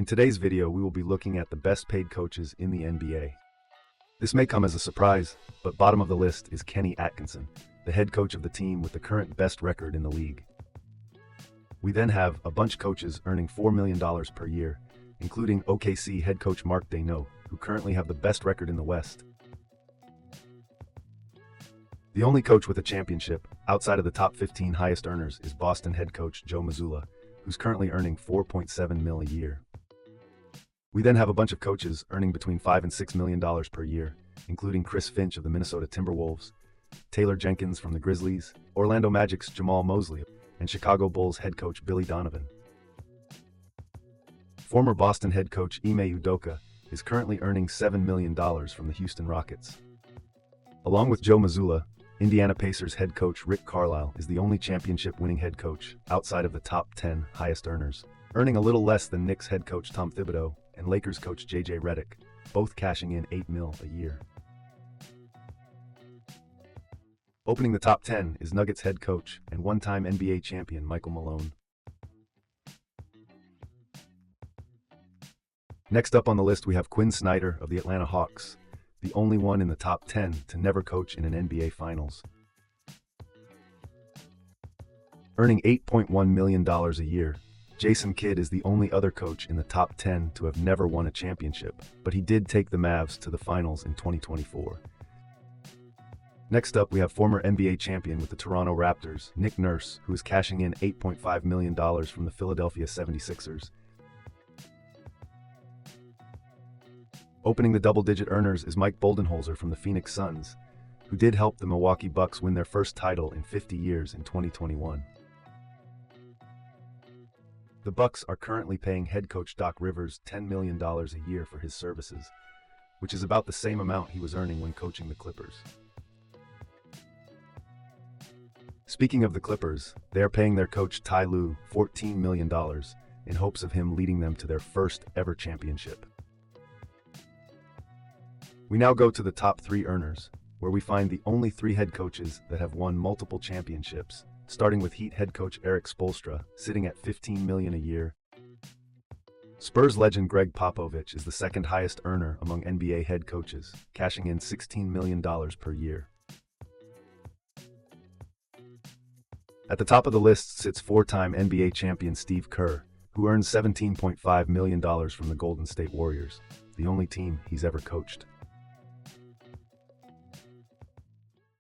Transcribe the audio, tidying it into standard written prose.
In today's video, we will be looking at the best paid coaches in the NBA. This may come as a surprise, but bottom of the list is Kenny Atkinson, the head coach of the team with the current best record in the league. We then have a bunch of coaches earning $4 million per year, including OKC head coach Mark Daigneault, who currently have the best record in the West. The only coach with a championship outside of the top 15 highest earners is Boston head coach Joe Mazzulla, who's currently earning $4.7 million a year. We then have a bunch of coaches earning between $5 and $6 million per year, including Chris Finch of the Minnesota Timberwolves, Taylor Jenkins from the Grizzlies, Orlando Magic's Jamal Mosley, and Chicago Bulls head coach Billy Donovan. Former Boston head coach Ime Udoka is currently earning $7 million from the Houston Rockets. Along with Joe Mazzulla, Indiana Pacers head coach Rick Carlisle is the only championship-winning head coach outside of the top 10 highest earners, earning a little less than Knicks head coach Tom Thibodeau and Lakers coach JJ Redick, both cashing in $8 million a year. Opening the top 10 is Nuggets head coach and one-time NBA champion Michael Malone. Next up on the list, we have Quinn Snyder of the Atlanta Hawks, the only one in the top 10 to never coach in an NBA Finals. Earning $8.1 million a year, Jason Kidd is the only other coach in the top 10 to have never won a championship, but he did take the Mavs to the finals in 2024. Next up, we have former NBA champion with the Toronto Raptors, Nick Nurse, who is cashing in $8.5 million from the Philadelphia 76ers. Opening the double-digit earners is Mike Budenholzer from the Phoenix Suns, who did help the Milwaukee Bucks win their first title in 50 years in 2021. The Bucks are currently paying head coach Doc Rivers $10 million a year for his services, which is about the same amount he was earning when coaching the Clippers. Speaking of the Clippers, they are paying their coach Ty Lue $14 million in hopes of him leading them to their first ever championship. We now go to the top 3 earners, where we find the only 3 head coaches that have won multiple championships, starting with Heat head coach Erik Spoelstra, sitting at $15 million a year. Spurs legend Greg Popovich is the second highest earner among NBA head coaches, cashing in $16 million per year. At the top of the list sits 4-time NBA champion Steve Kerr, who earns $17.5 million from the Golden State Warriors, the only team he's ever coached.